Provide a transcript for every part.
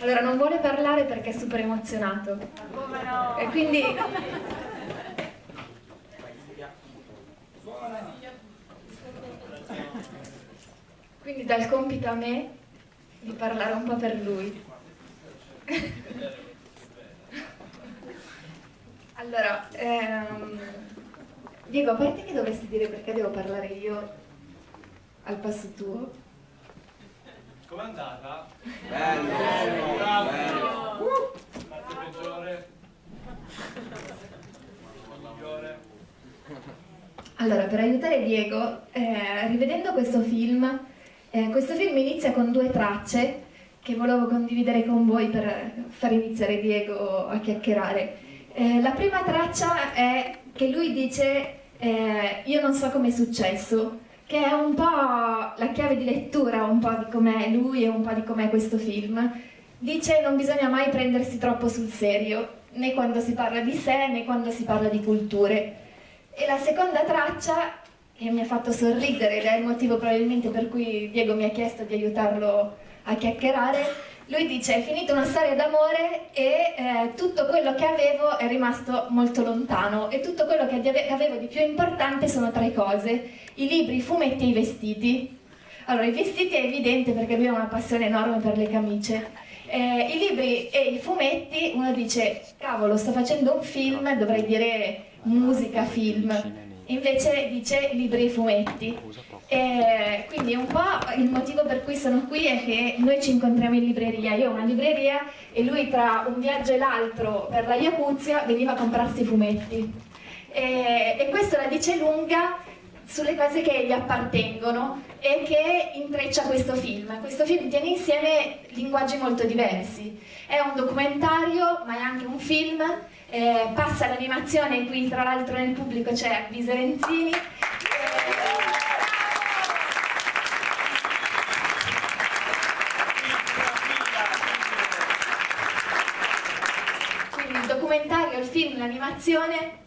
Allora, non vuole parlare perché è super emozionato. Come no? E quindi... Quindi dà il compito a me di parlare un po' per lui. Allora, Diego, a parte che dovresti dire perché devo parlare io al passo tuo. Com'è andata? Bello! Bravo! Bello! Parte peggiore? Migliore? Allora, per aiutare Diego, rivedendo questo film inizia con 2 tracce che volevo condividere con voi per far iniziare Diego a chiacchierare. La prima traccia è che lui dice io non so come è successo, che è un po' la chiave di lettura, un po' di com'è lui e un po' di com'è questo film. Dice non bisogna mai prendersi troppo sul serio, né quando si parla di sé né quando si parla di culture. E la seconda traccia, che mi ha fatto sorridere ed è il motivo probabilmente per cui Diego mi ha chiesto di aiutarlo a chiacchierare, lui dice: è finita una storia d'amore e tutto quello che avevo è rimasto molto lontano e tutto quello che avevo di più importante sono 3 cose: i libri, i fumetti e i vestiti. Allora, i vestiti è evidente perché lui ha una passione enorme per le camicie. I libri e i fumetti, uno dice cavolo, sto facendo un film, dovrei dire musica, film. Invece dice libri e fumetti. Quindi un po' il motivo per cui sono qui è che noi ci incontriamo in libreria. Io ho una libreria e lui tra un viaggio e l'altro per la Iacuzia veniva a comprarsi i fumetti. E questo la dice lunga sulle cose che gli appartengono e che intreccia questo film. Questo film tiene insieme linguaggi molto diversi. È un documentario, ma è anche un film. Passa l'animazione, qui tra l'altro nel pubblico c'è Lise Renzini. Quindi il documentario, il film, l'animazione,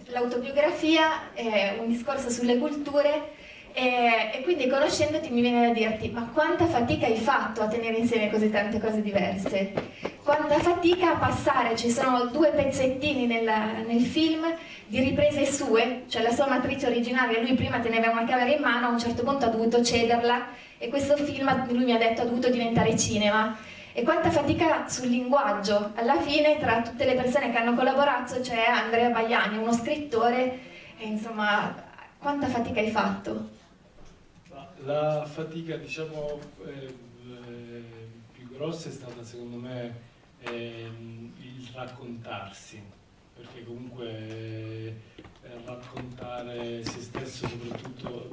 l'autobiografia, un discorso sulle culture. E quindi conoscendoti mi viene da dirti: ma quanta fatica hai fatto a tenere insieme così tante cose diverse? Quanta fatica a passare, ci sono 2 pezzettini nel film di riprese sue, cioè la sua matrice originaria, lui prima teneva una camera in mano, a un certo punto ha dovuto cederla e questo film, lui mi ha detto, ha dovuto diventare cinema. E quanta fatica sul linguaggio, alla fine tra tutte le persone che hanno collaborato c'è Andrea Baiani, uno scrittore, e insomma, quanta fatica hai fatto? La fatica, diciamo, più grossa è stata secondo me il raccontarsi, perché comunque raccontare se stesso, soprattutto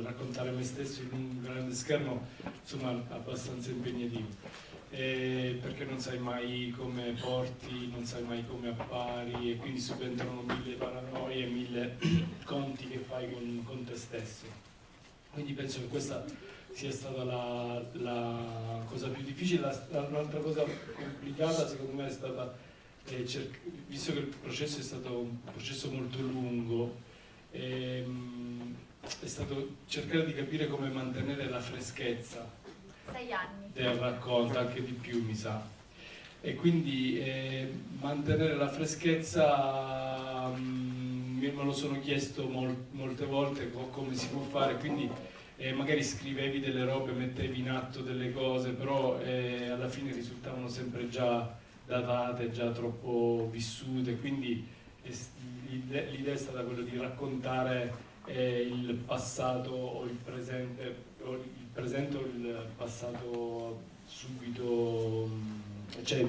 raccontare me stesso in un grande schermo, insomma, è abbastanza impegnativo, perché non sai mai come porti, non sai mai come appari e quindi subentrano 1000 paranoie, 1000 conti che fai con te stesso. Quindi penso che questa sia stata la cosa più difficile. Un'altra cosa complicata secondo me è stata, visto che il processo è stato un processo molto lungo, è stato cercare di capire come mantenere la freschezza 6 anni del racconto, anche di più mi sa. E quindi mantenere la freschezza me lo sono chiesto molte volte come si può fare, quindi magari scrivevi delle robe, mettevi in atto delle cose, però alla fine risultavano sempre già datate, già troppo vissute, quindi l'idea è stata quella di raccontare il passato o il presente o il passato subito, cioè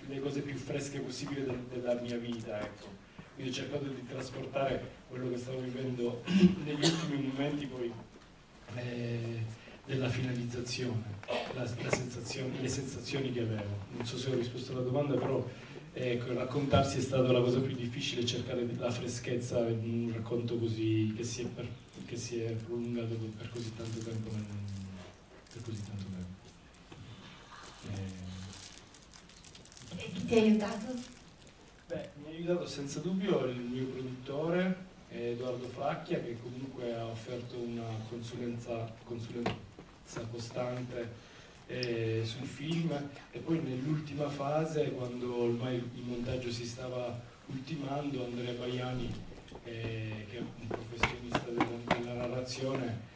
le cose più fresche possibili della mia vita, ecco. Quindi ho cercato di trasportare quello che stavo vivendo negli ultimi momenti poi della finalizzazione, le sensazioni che avevo. Non so se ho risposto alla domanda, però ecco, raccontarsi è stata la cosa più difficile, cercare la freschezza in un racconto così che si è prolungato per così tanto tempo. E chi ti ha aiutato? Beh, mi ha aiutato senza dubbio il mio produttore Edoardo Fracchia, che comunque ha offerto una consulenza costante sul film, e poi nell'ultima fase, quando ormai il montaggio si stava ultimando, Andrea Baiani, che è un professionista della narrazione,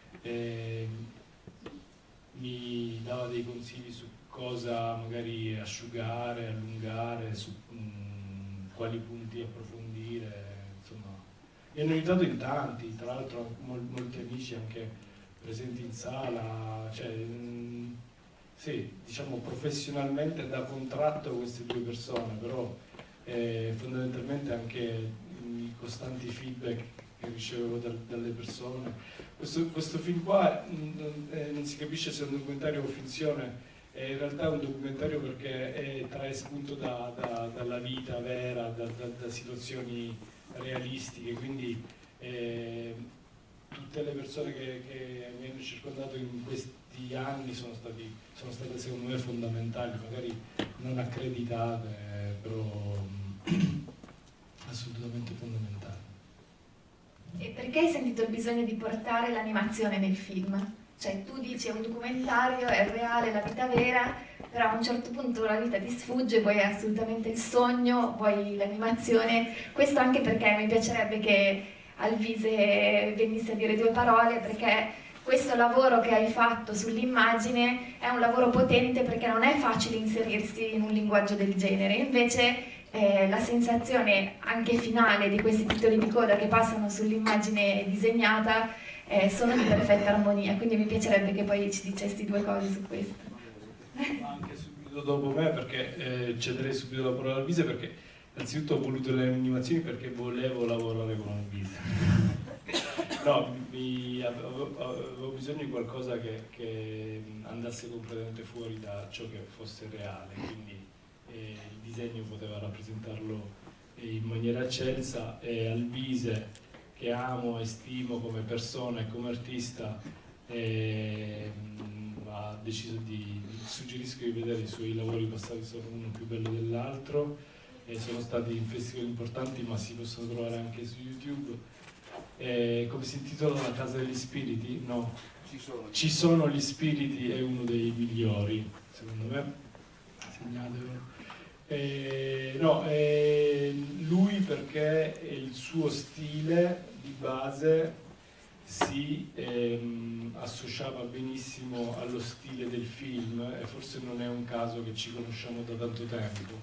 mi dava dei consigli su cosa magari asciugare, allungare, su quali punti approfondire, insomma. Mi hanno aiutato in tanti, tra l'altro molti amici anche presenti in sala, cioè, sì, diciamo professionalmente da contratto queste due persone, però fondamentalmente anche i costanti feedback che ricevevo dalle persone. Questo film qua non si capisce se è un documentario o finzione, in realtà è un documentario perché trae spunto dalla vita vera, da situazioni realistiche, quindi tutte le persone che mi hanno circondato in questi anni sono state secondo me fondamentali, magari non accreditate, però assolutamente fondamentali. E perché hai sentito il bisogno di portare l'animazione nel film? Cioè tu dici è un documentario, è reale, la vita vera, però a un certo punto la vita ti sfugge, vuoi assolutamente il sogno, vuoi l'animazione. Questo anche perché mi piacerebbe che Alvise venisse a dire due parole, perché questo lavoro che hai fatto sull'immagine è un lavoro potente, perché non è facile inserirsi in un linguaggio del genere. Invece la sensazione anche finale di questi titoli di coda che passano sull'immagine disegnata sono di perfetta armonia, quindi mi piacerebbe che poi ci dicessi due cose su questo. Anche subito dopo me, perché cederei subito la parola a Alvise, perché innanzitutto ho voluto le animazioni perché volevo lavorare con Alvise. No, avevo bisogno di qualcosa che andasse completamente fuori da ciò che fosse reale, quindi il disegno poteva rappresentarlo in maniera eccelsa, e Alvise, che amo e stimo come persona e come artista, ha deciso suggerisco di vedere i suoi lavori passati, sono uno più bello dell'altro, e sono stati in festival importanti, ma si possono trovare anche su YouTube. Come si intitola? La Casa degli Spiriti? No, Ci sono gli spiriti, è uno dei migliori, secondo me, segnatelo. Lui perché il suo stile di base si associava benissimo allo stile del film, e forse non è un caso che ci conosciamo da tanto tempo,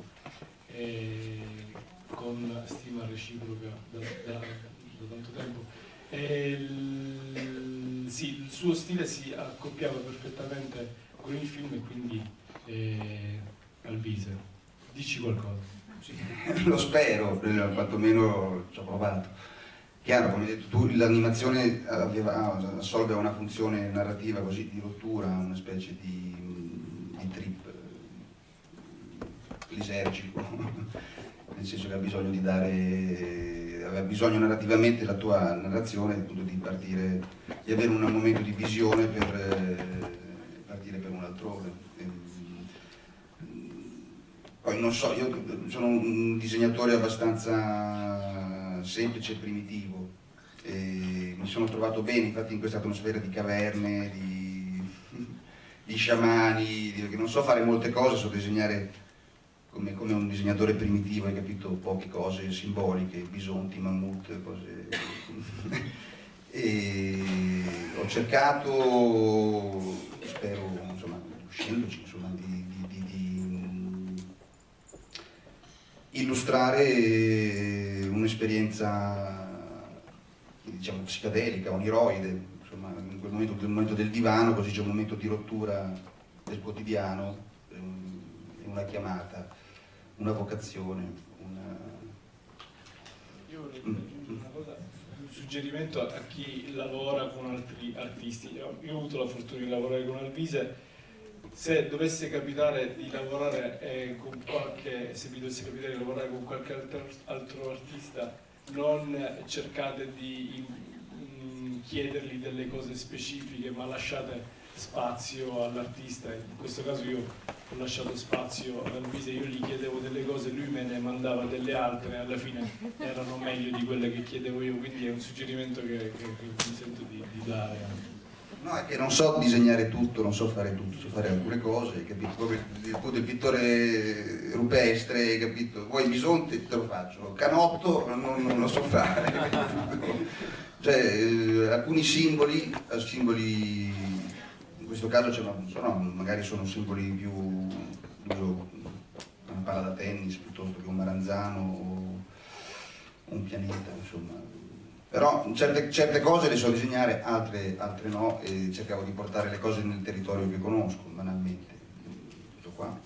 con stima reciproca da tanto tempo. Sì, il suo stile si accoppiava perfettamente con il film, e quindi Alvise, dici qualcosa. Sì, lo spero, quantomeno ci ho provato. Chiaro, come hai detto tu, l'animazione assolve una funzione narrativa così di rottura, una specie di trip lisergico, nel senso che ha bisogno di aveva bisogno narrativamente la tua narrazione appunto di partire, di avere un momento di visione per partire per un altrove. Poi non so, io sono un disegnatore abbastanza semplice e primitivo, e mi sono trovato bene infatti in questa atmosfera di caverne, di sciamani, che non so fare molte cose, so disegnare come un disegnatore primitivo, hai capito, poche cose simboliche, bisonti, mammut, cose. E ho cercato, spero, insomma, uscendoci, insomma, di illustrare un'esperienza, diciamo, psicadelica, oniroide, insomma, in quel momento, nel momento del divano, così c'è un momento di rottura del quotidiano, una chiamata, una vocazione, Io vorrei aggiungere una cosa, un suggerimento a chi lavora con altri artisti. Io ho avuto la fortuna di lavorare con Alvise. Se dovesse capitare di lavorare se vi dovesse capitare di lavorare con qualche altro artista, non cercate di chiedergli delle cose specifiche, ma lasciate spazio all'artista. In questo caso io ho lasciato spazio a Alvise, io gli chiedevo delle cose, lui me ne mandava delle altre, e alla fine erano meglio di quelle che chiedevo io, quindi è un suggerimento che mi sento di dare. No, è che non so disegnare tutto, non so fare tutto, so fare alcune cose, capito? Proprio il pittore rupestre, capito? Vuoi il bisonte, te lo faccio, canotto non lo so fare, cioè alcuni simboli, in questo caso magari sono simboli più, uso una palla da tennis piuttosto che un maranzano o un pianeta, insomma. Però certe cose le so disegnare, altre no, e cercavo di portare le cose nel territorio che conosco, banalmente. Tutto qua.